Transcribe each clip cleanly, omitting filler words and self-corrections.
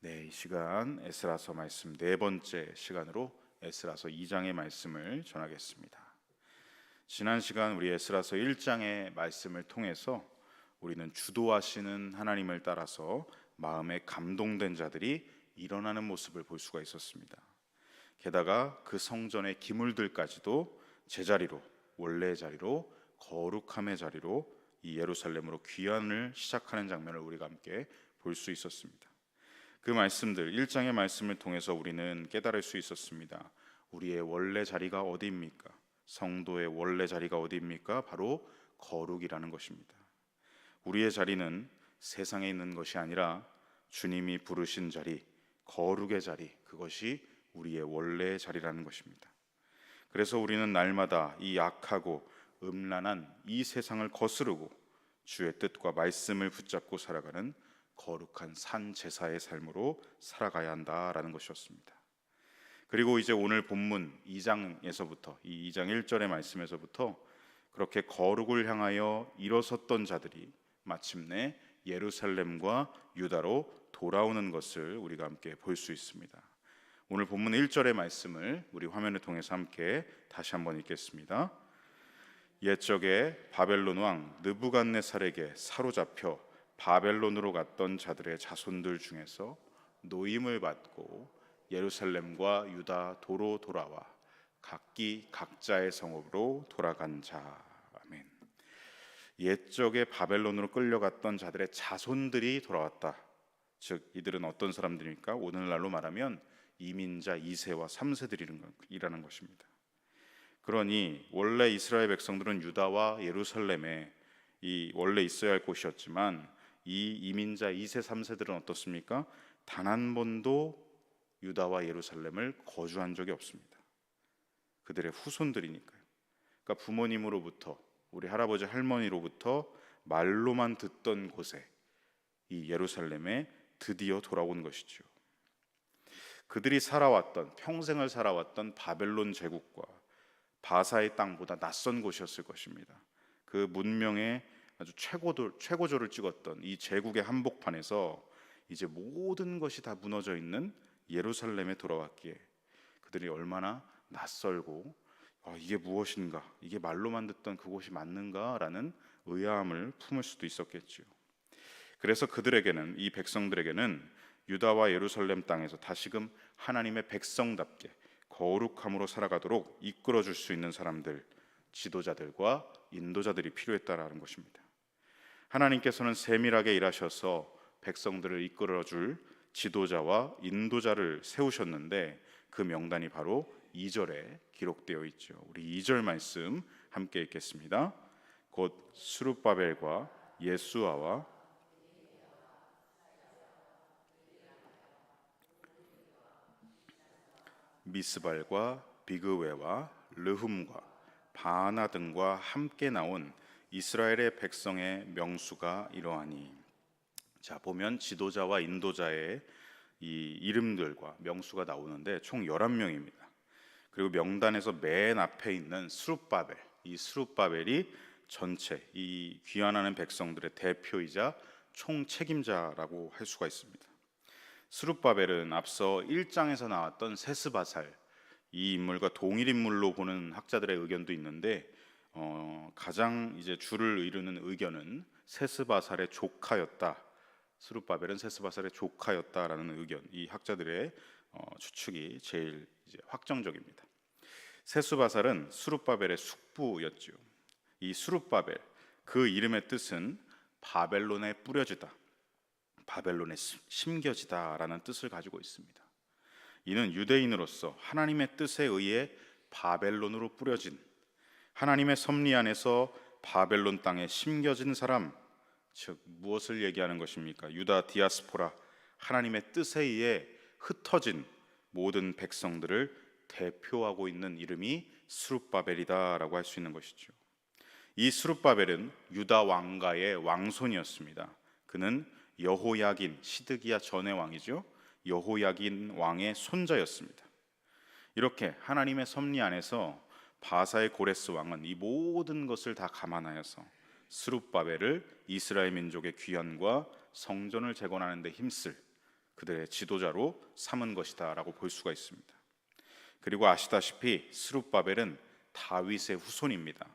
네, 이 시간 에스라서 말씀 네 번째 시간으로 에스라서 2장의 말씀을 전하겠습니다. 지난 시간 우리 에스라서 1장의 말씀을 통해서 우리는 주도하시는 하나님을 따라서 마음에 감동된 자들이 일어나는 모습을 볼 수가 있었습니다. 게다가 그 성전의 기물들까지도 제자리로, 원래의 자리로, 거룩함의 자리로 이 예루살렘으로 귀환을 시작하는 장면을 우리가 함께 볼 수 있었습니다. 그 말씀들 1장의 말씀을 통해서 우리는 깨달을 수 있었습니다. 우리의 원래 자리가 어디입니까? 성도의 원래 자리가 어디입니까? 바로 거룩이라는 것입니다. 우리의 자리는 세상에 있는 것이 아니라 주님이 부르신 자리, 거룩의 자리, 그것이 우리의 원래의 자리라는 것입니다. 그래서 우리는 날마다 이 악하고 음란한 이 세상을 거스르고 주의 뜻과 말씀을 붙잡고 살아가는 거룩한 산 제사의 삶으로 살아가야 한다라는 것이었습니다. 그리고 이제 오늘 본문 2장에서부터 이 2장 1절의 말씀에서부터 그렇게 거룩을 향하여 일어섰던 자들이 마침내 예루살렘과 유다로 돌아오는 것을 우리가 함께 볼 수 있습니다. 오늘 본문 1절의 말씀을 우리 화면을 통해서 함께 다시 한번 읽겠습니다. 옛적에 바벨론 왕 느부갓네살에게 사로잡혀 바벨론으로 갔던 자들의 자손들 중에서 노임을 받고 예루살렘과 유다 도로 돌아와 각기 각자의 성읍으로 돌아간 자. 아멘. 옛적에 바벨론으로 끌려갔던 자들의 자손들이 돌아왔다. 즉 이들은 어떤 사람들입니까? 오늘날로 말하면 이민자 2세와 3세들이라는 것입니다. 그러니 원래 이스라엘 백성들은 유다와 예루살렘에 이 원래 있어야 할 곳이었지만 이 이민자 2세 3세들은 어떻습니까? 단 한 번도 유다와 예루살렘을 거주한 적이 없습니다. 그들의 후손들이니까요. 그러니까 부모님으로부터 우리 할아버지 할머니로부터 말로만 듣던 곳에 이 예루살렘에 드디어 돌아온 것이죠. 그들이 살아왔던 평생을 살아왔던 바벨론 제국과 바사의 땅보다 낯선 곳이었을 것입니다. 그 문명의 아주 최고조를 찍었던 이 제국의 한복판에서 이제 모든 것이 다 무너져 있는 예루살렘에 돌아왔기에 그들이 얼마나 낯설고 이게 무엇인가, 이게 말로만 듣던 그곳이 맞는가라는 의아함을 품을 수도 있었겠죠. 그래서 그들에게는, 이 백성들에게는 유다와 예루살렘 땅에서 다시금 하나님의 백성답게 거룩함으로 살아가도록 이끌어줄 수 있는 사람들, 지도자들과 인도자들이 필요했다라는 것입니다. 하나님께서는 세밀하게 일하셔서 백성들을 이끌어줄 지도자와 인도자를 세우셨는데 그 명단이 바로 2절에 기록되어 있죠. 우리 2절 말씀 함께 읽겠습니다. 곧 스룹바벨과 예수아와 미스발과 비그웨와 르훔과 바나 등과 함께 나온 이스라엘의 백성의 명수가 이러하니. 자, 보면 지도자와 인도자의 이 이름들과 명수가 나오는데 총 11명입니다. 그리고 명단에서 맨 앞에 있는 스룹바벨, 이 스룹바벨이 전체 이 귀환하는 백성들의 대표이자 총 책임자라고 할 수가 있습니다. 스룹바벨은 앞서 1장에서 나왔던 세스바살, 이 인물과 동일 인물로 보는 학자들의 의견도 있는데 가장 이제 줄을 이루는 의견은 세스바살의 조카였다. 스룹바벨은 세스바살의 조카였다라는 의견, 이 학자들의 추측이 제일 이제 확정적입니다. 세스바살은 스룹바벨의 숙부였죠. 이 스룹바벨, 그 이름의 뜻은 바벨론에 뿌려지다, 바벨론에 심겨지다라는 뜻을 가지고 있습니다. 이는 유대인으로서 하나님의 뜻에 의해 바벨론으로 뿌려진, 하나님의 섭리 안에서 바벨론 땅에 심겨진 사람, 즉 무엇을 얘기하는 것입니까? 유다 디아스포라, 하나님의 뜻에 의해 흩어진 모든 백성들을 대표하고 있는 이름이 스룹바벨이다라고 할 수 있는 것이죠. 이 스룹바벨은 유다 왕가의 왕손이었습니다. 그는 여호야긴, 시드기야 전의 왕이죠. 여호야긴 왕의 손자였습니다. 이렇게 하나님의 섭리 안에서 바사의 고레스 왕은 이 모든 것을 다 감안하여서 스룹바벨을 이스라엘 민족의 귀환과 성전을 재건하는 데 힘쓸 그들의 지도자로 삼은 것이다라고 볼 수가 있습니다. 그리고 아시다시피 스룹바벨은 다윗의 후손입니다.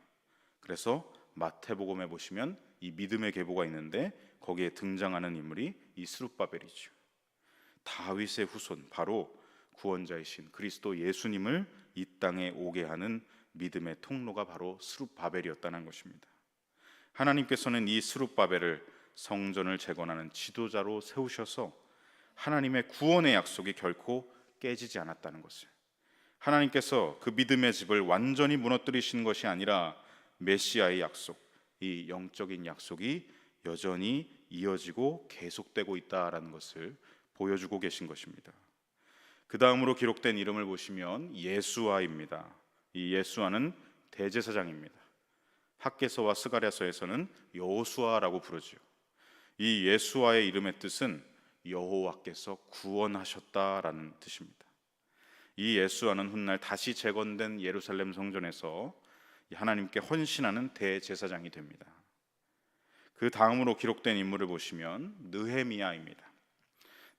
그래서 마태복음에 보시면 이 믿음의 계보가 있는데 거기에 등장하는 인물이 이 스룹바벨이죠. 다윗의 후손, 바로 구원자이신 그리스도 예수님을 이 땅에 오게 하는 믿음의 통로가 바로 스룹바벨이었다는 것입니다. 하나님께서는 이 스룹바벨을 성전을 재건하는 지도자로 세우셔서 하나님의 구원의 약속이 결코 깨지지 않았다는 것을, 하나님께서 그 믿음의 집을 완전히 무너뜨리신 것이 아니라 메시아의 약속, 이 영적인 약속이 여전히 이어지고 계속되고 있다라는 것을 보여주고 계신 것입니다. 그 다음으로 기록된 이름을 보시면 예수아입니다. 이 예수아는 대제사장입니다. 학개서와 스가랴서에서는 여호수아라고 부르죠. 이 예수아의 이름의 뜻은 여호와께서 구원하셨다라는 뜻입니다. 이 예수아는 훗날 다시 재건된 예루살렘 성전에서 하나님께 헌신하는 대제사장이 됩니다. 그 다음으로 기록된 인물을 보시면 느헤미야입니다.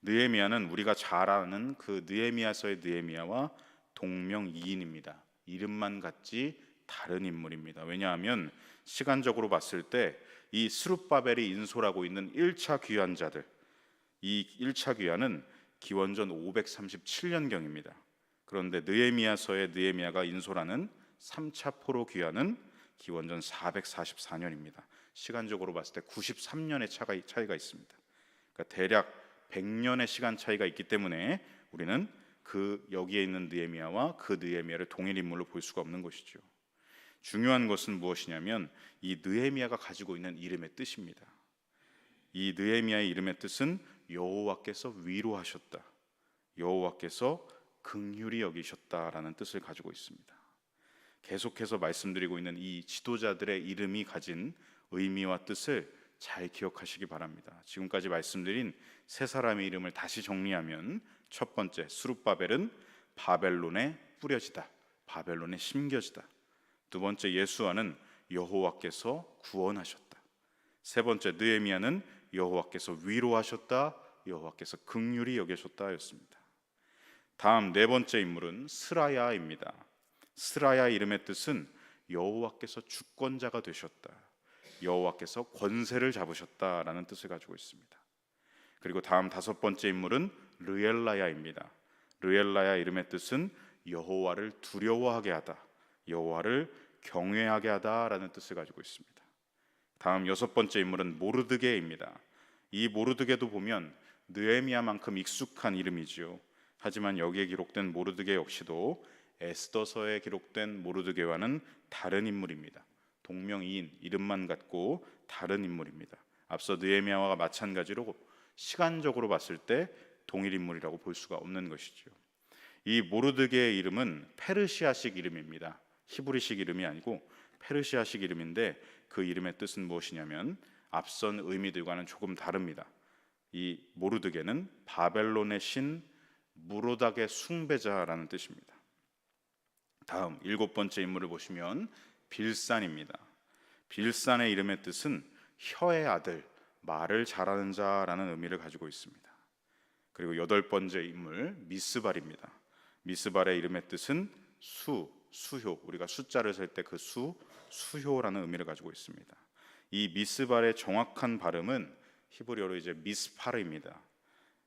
느헤미야는 우리가 잘 아는 그 느헤미야서의 느헤미야와 동명이인입니다. 이름만 같지 다른 인물입니다. 왜냐하면 시간적으로 봤을 때 이 스룹바벨이 인솔하고 있는 1차 귀환자들, 이 1차 귀환은 기원전 537년경입니다. 그런데 느헤미야서의 느헤미야가 인솔하는 3차 포로 귀환은 기원전 444년입니다. 시간적으로 봤을 때 93년의 차이가 있습니다. 그러니까 대략 100년의 시간 차이가 있기 때문에 우리는 그 여기에 있는 느헤미야와 그 느헤미야를 동일 인물로 볼 수가 없는 것이죠. 중요한 것은 무엇이냐면 이 느헤미야가 가지고 있는 이름의 뜻입니다. 이 느헤미야의 이름의 뜻은 여호와께서 위로하셨다, 여호와께서 긍휼히 여기셨다라는 뜻을 가지고 있습니다. 계속해서 말씀드리고 있는 이 지도자들의 이름이 가진 의미와 뜻을 잘 기억하시기 바랍니다. 지금까지 말씀드린 세 사람의 이름을 다시 정리하면, 첫 번째 스룹바벨은 바벨론에 뿌려지다, 바벨론에 심겨지다. 두 번째 예수아는 여호와께서 구원하셨다. 세 번째 느헤미야는 여호와께서 위로하셨다, 여호와께서 긍휼히 여기셨다였습니다. 다음 네 번째 인물은 스라야입니다. 스라야 이름의 뜻은 여호와께서 주권자가 되셨다, 여호와께서 권세를 잡으셨다라는 뜻을 가지고 있습니다. 그리고 다음 다섯 번째 인물은 르엘라야입니다. 르엘라야 이름의 뜻은 여호와를 두려워하게 하다, 여호와를 경외하게 하다라는 뜻을 가지고 있습니다. 다음 여섯 번째 인물은 모르드게입니다. 이 모르드게도 보면 느헤미야만큼 익숙한 이름이지요. 하지만 여기에 기록된 모르드게 역시도 에스더서에 기록된 모르드게와는 다른 인물입니다. 동명이인, 이름만 같고 다른 인물입니다. 앞서 느헤미야와 마찬가지로 시간적으로 봤을 때 동일 인물이라고 볼 수가 없는 것이죠. 이 모르드게의 이름은 페르시아식 이름입니다. 히브리식 이름이 아니고 페르시아식 이름인데 그 이름의 뜻은 무엇이냐면 앞선 의미들과는 조금 다릅니다. 이 모르드게는 바벨론의 신 무로닥의 숭배자라는 뜻입니다. 다음 일곱 번째 인물을 보시면 빌산입니다. 빌산의 이름의 뜻은 혀의 아들, 말을 잘하는 자라는 의미를 가지고 있습니다. 그리고 여덟 번째 인물 미스발입니다. 미스발의 이름의 뜻은 수효, 우리가 숫자를 셀 때 그 수효라는 의미를 가지고 있습니다. 이 미스발의 정확한 발음은 히브리어로 이제 미스파르입니다.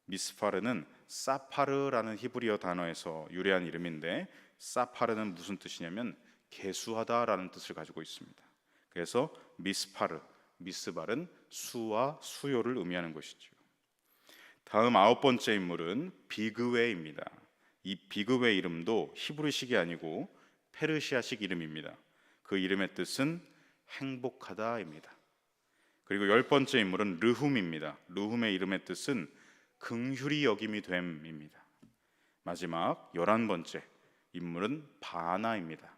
미스파르는 사파르라는 히브리어 단어에서 유래한 이름인데, 사파르는 무슨 뜻이냐면 계수하다라는 뜻을 가지고 있습니다. 그래서 미스파르, 미스발은 수와 수요를 의미하는 것이죠. 다음 아홉 번째 인물은 비그웨입니다. 이 비그웨 이름도 히브리식이 아니고 페르시아식 이름입니다. 그 이름의 뜻은 행복하다입니다. 그리고 열 번째 인물은 르훔입니다. 르훔의 이름의 뜻은 긍휼히 여김이 됨입니다. 마지막 11번째 인물은 바나입니다.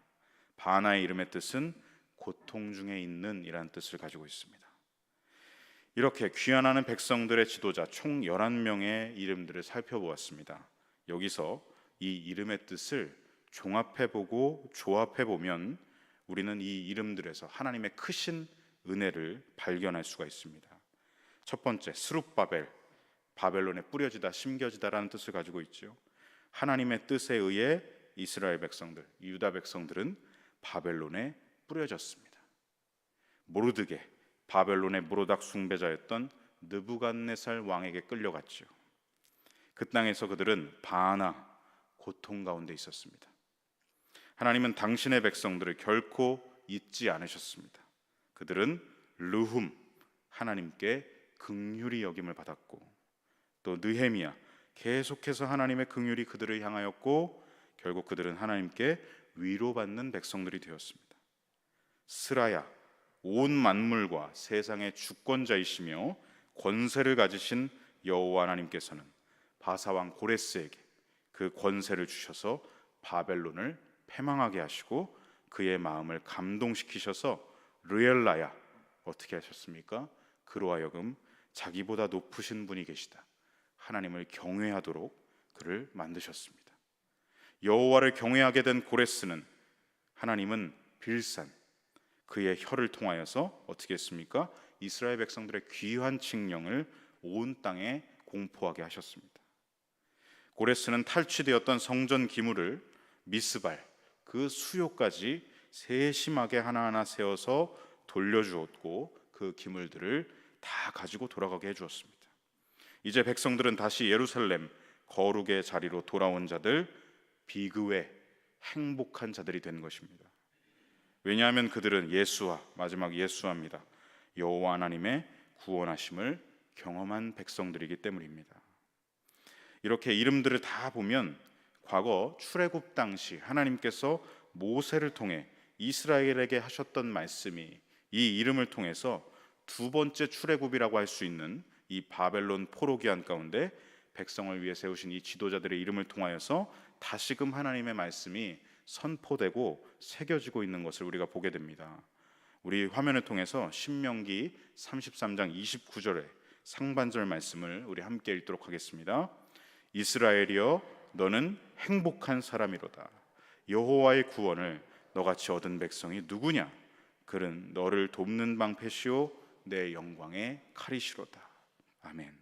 바나의 이름의 뜻은 고통 중에 있는 이라는 뜻을 가지고 있습니다. 이렇게 귀환하는 백성들의 지도자 총 11명의 이름들을 살펴보았습니다. 여기서 이 이름의 뜻을 종합해보고 조합해보면 우리는 이 이름들에서 하나님의 크신 은혜를 발견할 수가 있습니다. 첫 번째 스룹바벨, 바벨론에 뿌려지다, 심겨지다라는 뜻을 가지고 있죠. 하나님의 뜻에 의해 이스라엘 백성들, 유다 백성들은 바벨론에 뿌려졌습니다. 모르드게, 바벨론의 모로닥 숭배자였던 느부갓네살 왕에게 끌려갔죠. 그 땅에서 그들은 반하, 고통 가운데 있었습니다. 하나님은 당신의 백성들을 결코 잊지 않으셨습니다. 그들은 르훔, 하나님께 긍휼히 여김을 받았고, 또 느헤미야, 계속해서 하나님의 긍휼이 그들을 향하였고, 결국 그들은 하나님께 위로받는 백성들이 되었습니다. 스라야, 온 만물과 세상의 주권자이시며 권세를 가지신 여호와 하나님께서는 바사왕 고레스에게 그 권세를 주셔서 바벨론을 패망하게 하시고 그의 마음을 감동시키셔서 르엘라야, 어떻게 하셨습니까? 그로 하여금 자기보다 높으신 분이 계시다, 하나님을 경외하도록 그를 만드셨습니다. 여호와를 경외하게 된 고레스는, 하나님은 빌산, 그의 혀를 통하여서 어떻게 했습니까? 이스라엘 백성들의 귀한 칙령을 온 땅에 공포하게 하셨습니다. 고레스는 탈취되었던 성전 기물을 미스발, 그 수요까지 세심하게 하나하나 세워서 돌려주었고 그 기물들을 다 가지고 돌아가게 해주었습니다. 이제 백성들은 다시 예루살렘 거룩의 자리로 돌아온 자들, 비그웨, 행복한 자들이 된 것입니다. 왜냐하면 그들은 예수와, 마지막 예수와입니다, 여호와 하나님의 구원하심을 경험한 백성들이기 때문입니다. 이렇게 이름들을 다 보면 과거 출애굽 당시 하나님께서 모세를 통해 이스라엘에게 하셨던 말씀이 이 이름을 통해서 두 번째 출애굽이라고 할 수 있는 이 바벨론 포로 기한 가운데 백성을 위해 세우신 이 지도자들의 이름을 통하여서 다시금 하나님의 말씀이 선포되고 새겨지고 있는 것을 우리가 보게 됩니다. 우리 화면을 통해서 신명기 33장 29절의 상반절 말씀을 우리 함께 읽도록 하겠습니다. 이스라엘이여, 너는 행복한 사람이로다. 여호와의 구원을 너같이 얻은 백성이 누구냐? 그는 너를 돕는 방패시오 내 영광의 칼이시로다. 아멘.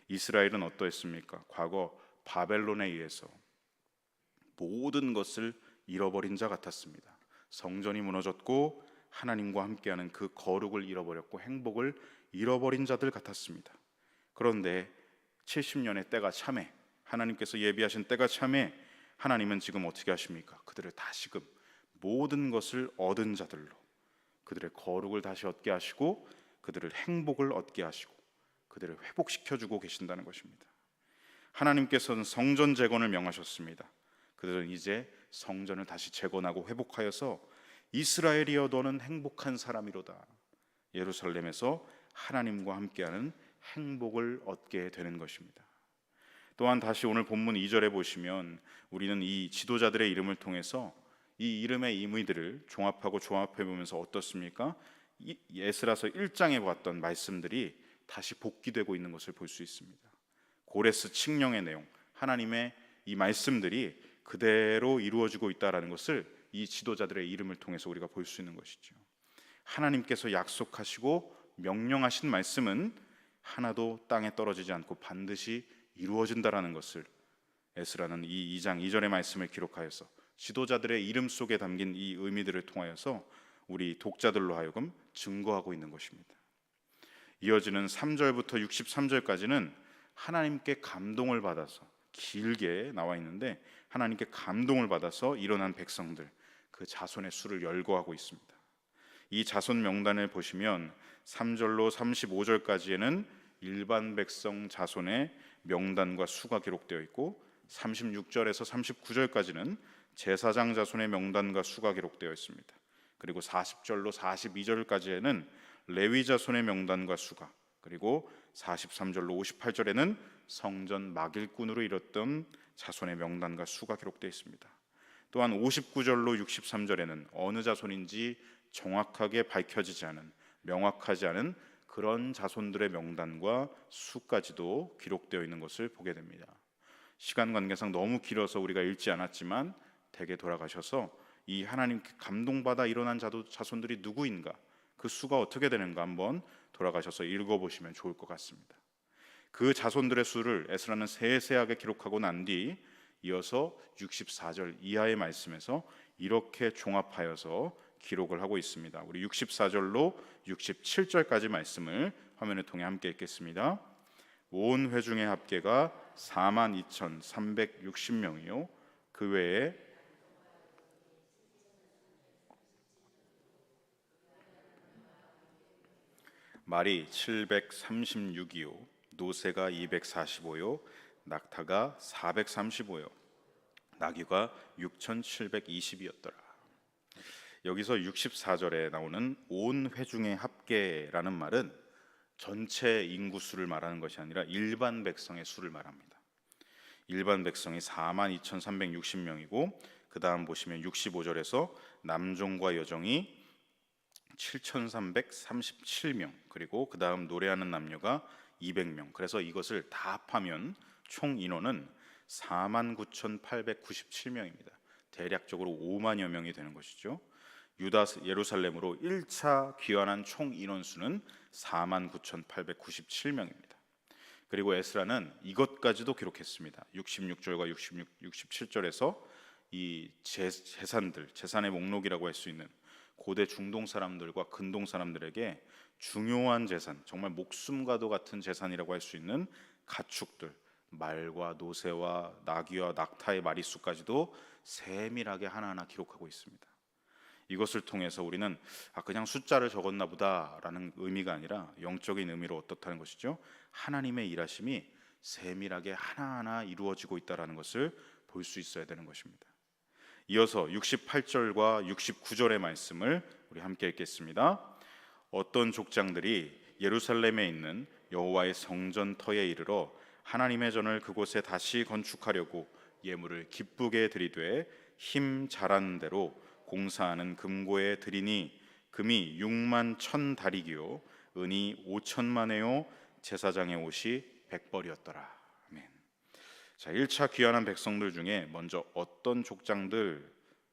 이스라엘은 어떠했습니까? 과거 바벨론에 의해서 모든 것을 잃어버린 자 같았습니다. 성전이 무너졌고 하나님과 함께하는 그 거룩을 잃어버렸고 행복을 잃어버린 자들 같았습니다. 그런데 70년의 때가 참에, 하나님께서 예비하신 때가 참에 하나님은 지금 어떻게 하십니까? 그들을 다시금 모든 것을 얻은 자들로 그들의 거룩을 다시 얻게 하시고 그들을 행복을 얻게 하시고 그들을 회복시켜주고 계신다는 것입니다. 하나님께서는 성전 재건을 명하셨습니다. 그들은 이제 성전을 다시 재건하고 회복하여서 이스라엘이여, 너는 행복한 사람이로다. 예루살렘에서 하나님과 함께하는 행복을 얻게 되는 것입니다. 또한 다시 오늘 본문 2절에 보시면 우리는 이 지도자들의 이름을 통해서 이 이름의 의미들을 종합하고 조합해 보면서 어떻습니까? 에스라서 1장에 봤던 말씀들이 다시 복기되고 있는 것을 볼 수 있습니다. 고레스 칙령의 내용, 하나님의 이 말씀들이 그대로 이루어지고 있다는 것을 이 지도자들의 이름을 통해서 우리가 볼 수 있는 것이죠. 하나님께서 약속하시고 명령하신 말씀은 하나도 땅에 떨어지지 않고 반드시 이루어진다라는 것을 에스라는 이 2장 2절의 말씀을 기록하여서 지도자들의 이름 속에 담긴 이 의미들을 통하여서 우리 독자들로 하여금 증거하고 있는 것입니다. 이어지는 3절부터 63절까지는 하나님께 감동을 받아서 길게 나와 있는데 하나님께 감동을 받아서 일어난 백성들, 그 자손의 수를 열거하고 있습니다. 이 자손 명단을 보시면 3절로 35절까지에는 일반 백성 자손의 명단과 수가 기록되어 있고 36절에서 39절까지는 제사장 자손의 명단과 수가 기록되어 있습니다. 그리고 40절로 42절까지에는 레위 자손의 명단과 수가, 그리고 43절로 58절에는 성전 막일꾼으로 이뤘던 자손의 명단과 수가 기록되어 있습니다. 또한 59절로 63절에는 어느 자손인지 정확하게 밝혀지지 않은, 명확하지 않은 그런 자손들의 명단과 수까지도 기록되어 있는 것을 보게 됩니다. 시간 관계상 너무 길어서 우리가 읽지 않았지만 댁에 돌아가셔서 이 하나님께 감동받아 일어난 자손들이 누구인가, 그 수가 어떻게 되는가 한번 돌아가셔서 읽어보시면 좋을 것 같습니다. 그 자손들의 수를 에스라는 세세하게 기록하고 난 뒤 이어서 64절 이하의 말씀에서 이렇게 종합하여서 기록을 하고 있습니다. 우리 64절로 67절까지 말씀을 화면을 통해 함께 읽겠습니다. 온 회중의 합계가 42,360명이요 그 외에 말이 736이요 노새가 245요 낙타가 435요 나귀가 6,720이었더라. 여기서 64절에 나오는 온 회중의 합계라는 말은 전체 인구 수를 말하는 것이 아니라 일반 백성의 수를 말합니다. 일반 백성이 42,360명이고 그 다음 보시면 65절에서 남종과 여종이 7,337명, 그리고 그 다음 노래하는 남녀가 200명. 그래서 이것을 다 합하면 총 인원은 49,897명입니다. 대략적으로 5만여 명이 되는 것이죠. 유다 예루살렘으로 1차 귀환한 총 인원수는 49,897명입니다. 그리고 에스라는 이것까지도 기록했습니다. 66절과 67절에서 이 재산의 목록이라고 할 수 있는 고대 중동 사람들과 근동 사람들에게 중요한 재산, 정말 목숨과도 같은 재산이라고 할 수 있는 가축들, 말과 노새와 나귀와 낙타의 마리수까지도 세밀하게 하나하나 기록하고 있습니다. 이것을 통해서 우리는 그냥 숫자를 적었나 보다라는 의미가 아니라 영적인 의미로 어떻다는 것이죠. 하나님의 일하심이 세밀하게 하나하나 이루어지고 있다는 것을 볼 수 있어야 되는 것입니다. 이어서 68절과 69절의 말씀을 우리 함께 읽겠습니다. 어떤 족장들이 예루살렘에 있는 여호와의 성전터에 이르러 하나님의 전을 그곳에 다시 건축하려고 예물을 기쁘게 드리되 힘 잘하는 대로 공사하는 금고에 드리니 금이 6만 1,000 다리기요 은이 5천만에요 제사장의 옷이 100벌이었더라. 아멘. 자, 1차 귀환한 백성들 중에 먼저 어떤 족장들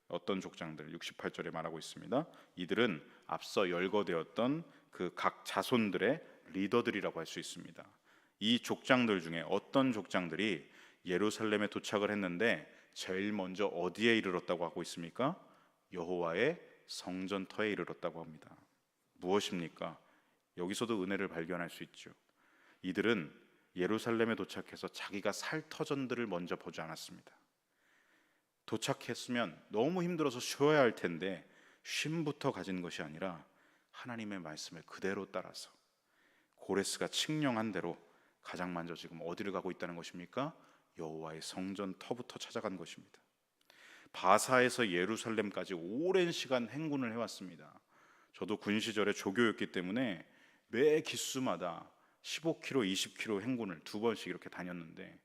68절에 말하고 있습니다. 이들은 앞서 열거되었던 그 각 자손들의 리더들이라고 할 수 있습니다. 이 족장들 중에 어떤 족장들이 예루살렘에 도착을 했는데 제일 먼저 어디에 이르렀다고 하고 있습니까? 여호와의 성전터에 이르렀다고 합니다. 무엇입니까? 여기서도 은혜를 발견할 수 있죠. 이들은 예루살렘에 도착해서 자기가 살 터전들을 먼저 보지 않았습니다. 도착했으면 너무 힘들어서 쉬어야 할 텐데 쉼부터 가진 것이 아니라 하나님의 말씀을 그대로 따라서 고레스가 칙령한 대로 가장 먼저 지금 어디를 가고 있다는 것입니까? 여호와의 성전터부터 찾아간 것입니다. 바사에서 예루살렘까지 오랜 시간 행군을 해왔습니다. 저도 군 시절에 조교였기 때문에 매 기수마다 15km, 20km 행군을 두 번씩 이렇게 다녔는데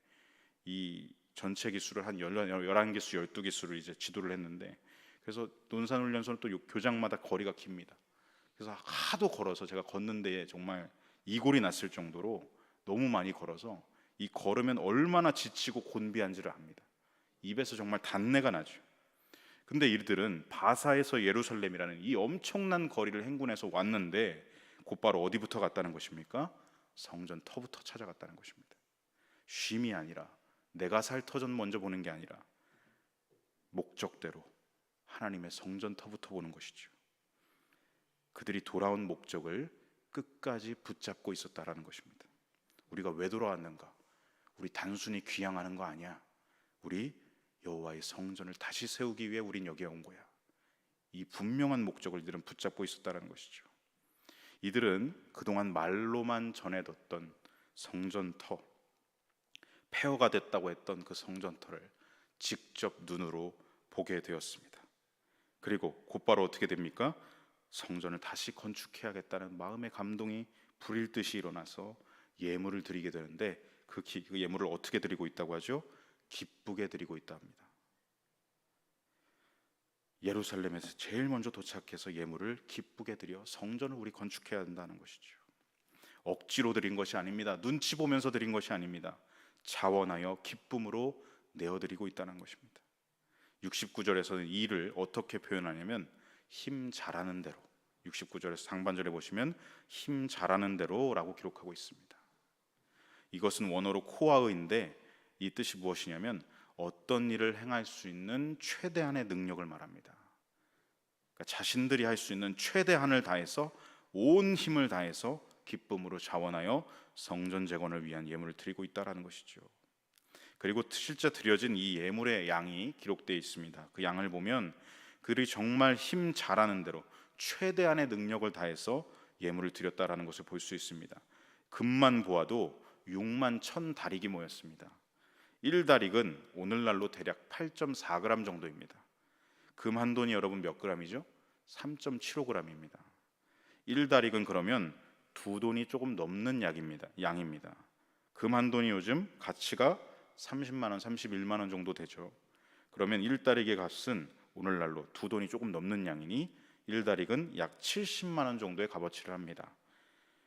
이 전체 기수를 한 11기수, 12기수를 이제 지도를 했는데 그래서 논산훈련소는 또 교장마다 거리가 깁니다. 그래서 하도 걸어서 제가 걷는 데에 정말 이골이 났을 정도로 너무 많이 걸어서 이 걸으면 얼마나 지치고 곤비한지를 압니다. 입에서 정말 단내가 나죠. 근데 이들은 바사에서 예루살렘이라는 이 엄청난 거리를 행군해서 왔는데 곧바로 어디부터 갔다는 것입니까? 성전 터부터 찾아갔다는 것입니다. 쉼이 아니라 내가 살 터전 먼저 보는 게 아니라 목적대로 하나님의 성전 터부터 보는 것이죠. 그들이 돌아온 목적을 끝까지 붙잡고 있었다라는 것입니다. 우리가 왜 돌아왔는가? 우리 단순히 귀향하는 거 아니야. 우리 여호와의 성전을 다시 세우기 위해 우린 여기에 온 거야. 이 분명한 목적을 이들은 붙잡고 있었다는 것이죠. 이들은 그동안 말로만 전해뒀던 성전터, 폐허가 됐다고 했던 그 성전터를 직접 눈으로 보게 되었습니다. 그리고 곧바로 어떻게 됩니까? 성전을 다시 건축해야겠다는 마음의 감동이 불일 듯이 일어나서 예물을 드리게 되는데 그 예물을 어떻게 드리고 있다고 하죠? 기쁘게 드리고 있다 합니다. 예루살렘에서 제일 먼저 도착해서 예물을 기쁘게 드려 성전을 우리 건축해야 한다는 것이죠. 억지로 드린 것이 아닙니다. 눈치 보면서 드린 것이 아닙니다. 자원하여 기쁨으로 내어드리고 있다는 것입니다. 69절에서는 이 일을 어떻게 표현하냐면 힘 잘하는 대로, 69절에서 상반절에 보시면 힘 잘하는 대로 라고 기록하고 있습니다. 이것은 원어로 코아의인데 이 뜻이 무엇이냐면 어떤 일을 행할 수 있는 최대한의 능력을 말합니다. 그러니까 자신들이 할 수 있는 최대한을 다해서 온 힘을 다해서 기쁨으로 자원하여 성전 재건을 위한 예물을 드리고 있다라는 것이죠. 그리고 실제 드려진 이 예물의 양이 기록되어 있습니다. 그 양을 보면 그들이 정말 힘 잘하는 대로 최대한의 능력을 다해서 예물을 드렸다라는 것을 볼 수 있습니다. 금만 보아도 6만 1,000다릭이 모였습니다. 1다릭은 오늘날로 대략 8.4g 정도입니다. 금 한 돈이 여러분 몇 g이죠? 3.75g입니다. 1다릭은 그러면 두 돈이 조금 넘는 양입니다. 금 한 돈이 요즘 가치가 30만 원, 31만 원 정도 되죠. 그러면 1다릭의 값은 오늘날로 두 돈이 조금 넘는 양이니 1다릭은 약 70만 원 정도의 값어치를 합니다.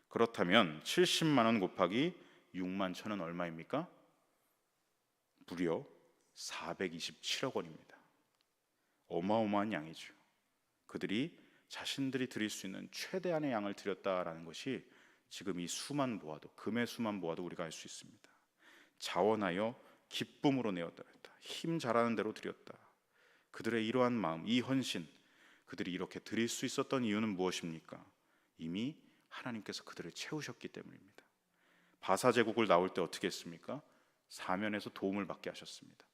그렇다면 70만 원 곱하기 6만 1,000은 얼마입니까? 무려 427억 원입니다. 어마어마한 양이죠. 그들이 자신들이 드릴 수 있는 최대한의 양을 드렸다라는 것이 지금 이 수만 보아도, 금의 수만 보아도 우리가 알 수 있습니다. 자원하여 기쁨으로 내었다, 힘 잘하는 대로 드렸다. 그들의 이러한 마음, 이 헌신, 그들이 이렇게 드릴 수 있었던 이유는 무엇입니까? 이미 하나님께서 그들을 채우셨기 때문입니다. 바사 제국을 나올 때 어떻게 했습니까? 사면에서 도움을 받게 하셨습니다.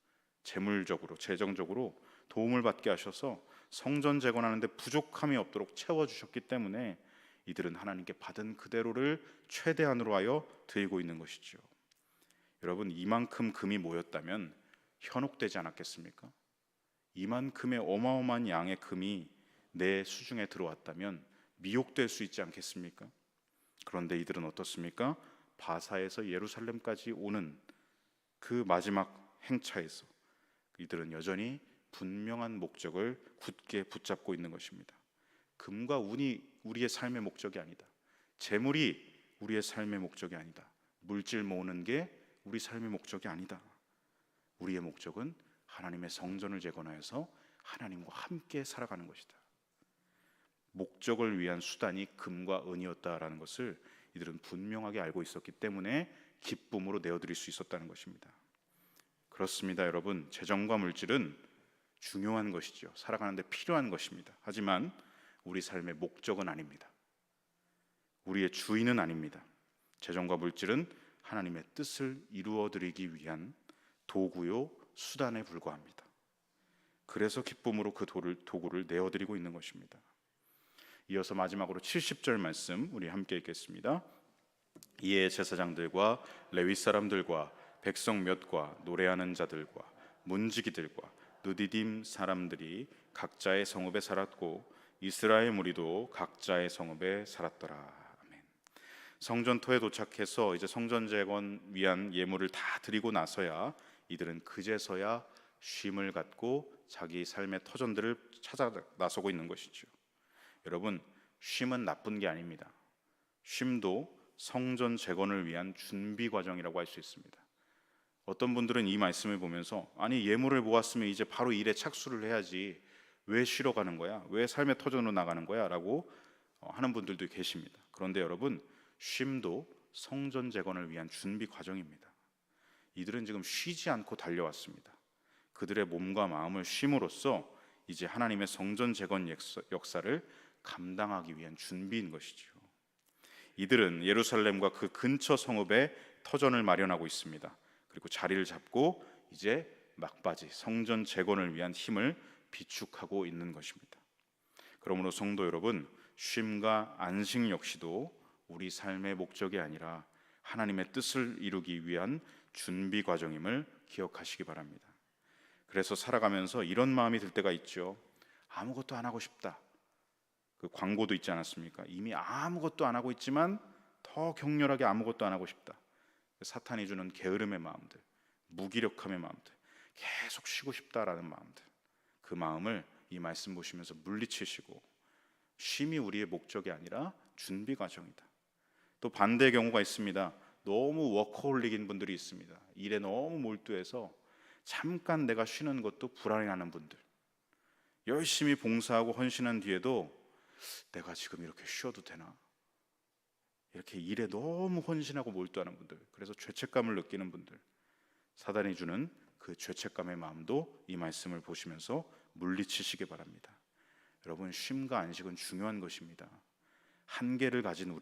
재물적으로, 재정적으로 도움을 받게 하셔서 성전 재건하는 데 부족함이 없도록 채워주셨기 때문에 이들은 하나님께 받은 그대로를 최대한으로 하여 드리고 있는 것이죠. 여러분, 이만큼 금이 모였다면 현혹되지 않았겠습니까? 이만큼의 어마어마한 양의 금이 내 수중에 들어왔다면 미혹될 수 있지 않겠습니까? 그런데 이들은 어떻습니까? 바사에서 예루살렘까지 오는 그 마지막 행차에서 이들은 여전히 분명한 목적을 굳게 붙잡고 있는 것입니다. 금과 운이 우리의 삶의 목적이 아니다. 재물이 우리의 삶의 목적이 아니다. 물질 모으는 게 우리 삶의 목적이 아니다. 우리의 목적은 하나님의 성전을 재건하여서 하나님과 함께 살아가는 것이다. 목적을 위한 수단이 금과 은이었다라는 것을 이들은 분명하게 알고 있었기 때문에 기쁨으로 내어드릴 수 있었다는 것입니다. 그렇습니다, 여러분. 재정과 물질은 중요한 것이죠. 살아가는 데 필요한 것입니다. 하지만 우리 삶의 목적은 아닙니다. 우리의 주인은 아닙니다. 재정과 물질은 하나님의 뜻을 이루어드리기 위한 도구요, 수단에 불과합니다. 그래서 기쁨으로 그 도구를 내어드리고 있는 것입니다. 이어서 마지막으로 70절 말씀 우리 함께 읽겠습니다. 이에 제사장들과 레위 사람들과 백성 몇과 노래하는 자들과 문지기들과 느디딤 사람들이 각자의 성읍에 살았고 이스라엘 무리도 각자의 성읍에 살았더라. 아멘. 성전터에 도착해서 이제 성전 재건 위한 예물을 다 드리고 나서야 이들은 그제서야 쉼을 갖고 자기 삶의 터전들을 찾아 나서고 있는 것이죠. 여러분, 쉼은 나쁜 게 아닙니다. 쉼도 성전 재건을 위한 준비 과정이라고 할 수 있습니다. 어떤 분들은 이 말씀을 보면서 아니 예물을 모았으면 이제 바로 일에 착수를 해야지 왜 쉬러 가는 거야? 왜 삶의 터전으로 나가는 거야? 라고 하는 분들도 계십니다. 그런데 여러분, 쉼도 성전 재건을 위한 준비 과정입니다. 이들은 지금 쉬지 않고 달려왔습니다. 그들의 몸과 마음을 쉼으로써 이제 하나님의 성전 재건 역사를 감당하기 위한 준비인 것이죠. 이들은 예루살렘과 그 근처 성읍에 터전을 마련하고 있습니다. 그리고 자리를 잡고 이제 막바지 성전 재건을 위한 힘을 비축하고 있는 것입니다. 그러므로 성도 여러분, 쉼과 안식 역시도 우리 삶의 목적이 아니라 하나님의 뜻을 이루기 위한 준비 과정임을 기억하시기 바랍니다. 그래서 살아가면서 이런 마음이 들 때가 있죠. 아무것도 안 하고 싶다. 그 광고도 있지 않았습니까? 이미 아무것도 안 하고 있지만 더 격렬하게 아무것도 안 하고 싶다. 사탄이 주는 게으름의 마음들, 무기력함의 마음들, 계속 쉬고 싶다라는 마음들, 그 마음을 이 말씀 보시면서 물리치시고 쉼이 우리의 목적이 아니라 준비 과정이다. 또 반대의 경우가 있습니다. 너무 워커홀릭인 분들이 있습니다. 일에 너무 몰두해서 잠깐 내가 쉬는 것도 불안해하는 분들, 열심히 봉사하고 헌신한 뒤에도 내가 지금 이렇게 쉬어도 되나? 이렇게 일에 너무 헌신하고 몰두하는 분들, 그래서 죄책감을 느끼는 분들, 사단이 주는 그 죄책감의 마음도 이 말씀을 보시면서 물리치시기 바랍니다. 여러분, 쉼과 안식은 중요한 것입니다. 한계를 가진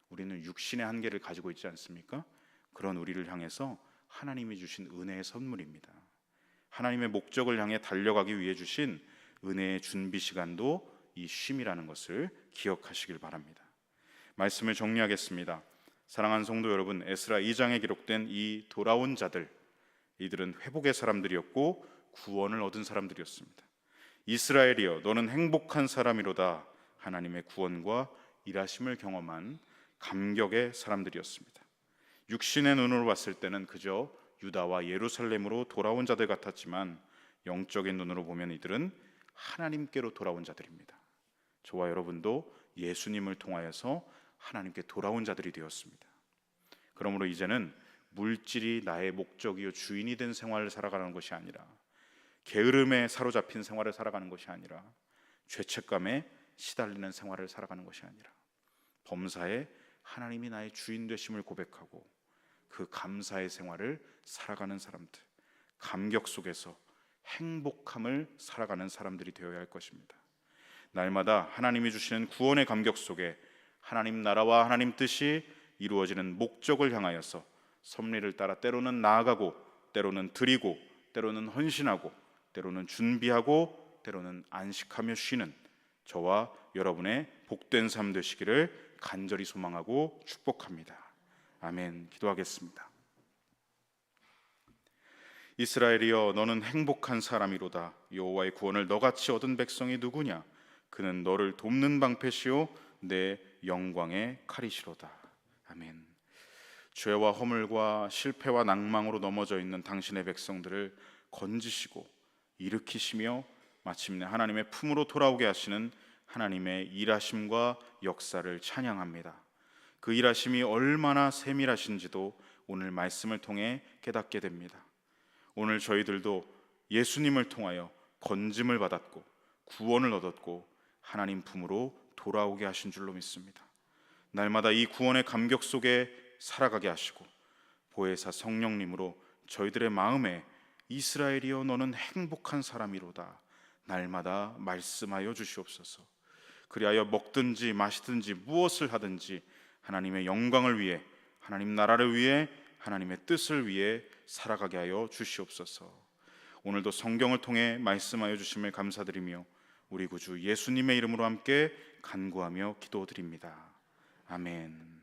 우리는 육신의 한계를 가지고 있지 않습니까? 그런 우리를 향해서 하나님이 주신 은혜의 선물입니다. 하나님의 목적을 향해 달려가기 위해 주신 은혜의 준비 시간도 이 쉼이라는 것을 기억하시길 바랍니다. 말씀을 정리하겠습니다. 사랑하는 성도 여러분, 에스라 2장에 기록된 이 돌아온 자들, 이들은 회복의 사람들이었고 구원을 얻은 사람들이었습니다. 이스라엘이여 너는 행복한 사람이로다. 하나님의 구원과 일하심을 경험한 감격의 사람들이었습니다. 육신의 눈으로 봤을 때는 그저 유다와 예루살렘으로 돌아온 자들 같았지만 영적인 눈으로 보면 이들은 하나님께로 돌아온 자들입니다. 저와 여러분도 예수님을 통하여서 하나님께 돌아온 자들이 되었습니다. 그러므로 이제는 물질이 나의 목적이요 주인이 된 생활을 살아가는 것이 아니라, 게으름에 사로잡힌 생활을 살아가는 것이 아니라, 죄책감에 시달리는 생활을 살아가는 것이 아니라, 범사에 하나님이 나의 주인 되심을 고백하고 그 감사의 생활을 살아가는 사람들, 감격 속에서 행복함을 살아가는 사람들이 되어야 할 것입니다. 날마다 하나님이 주시는 구원의 감격 속에 하나님 나라와 하나님 뜻이 이루어지는 목적을 향하여서 섭리를 따라 때로는 나아가고, 때로는 드리고, 때로는 헌신하고, 때로는 준비하고, 때로는 안식하며 쉬는 저와 여러분의 복된 삶 되시기를 간절히 소망하고 축복합니다. 아멘. 기도하겠습니다. 이스라엘이여 너는 행복한 사람이로다. 여호와의 구원을 너같이 얻은 백성이 누구냐? 그는 너를 돕는 방패시요 내 영광의 칼이시로다. 아멘. 죄와 허물과 실패와 낭망으로 넘어져 있는 당신의 백성들을 건지시고 일으키시며 마침내 하나님의 품으로 돌아오게 하시는 하나님의 일하심과 역사를 찬양합니다. 그 일하심이 얼마나 세밀하신지도 오늘 말씀을 통해 깨닫게 됩니다. 오늘 저희들도 예수님을 통하여 건짐을 받았고 구원을 얻었고 하나님 품으로 돌아오게 하신 줄로 믿습니다. 날마다 이 구원의 감격 속에 살아가게 하시고 보혜사 성령님으로 저희들의 마음에 이스라엘이여 너는 행복한 사람이로다 날마다 말씀하여 주시옵소서. 그리하여 먹든지 마시든지 무엇을 하든지 하나님의 영광을 위해, 하나님 나라를 위해, 하나님의 뜻을 위해 살아가게 하여 주시옵소서. 오늘도 성경을 통해 말씀하여 주심을 감사드리며 우리 구주 예수님의 이름으로 함께 간구하며 기도드립니다. 아멘.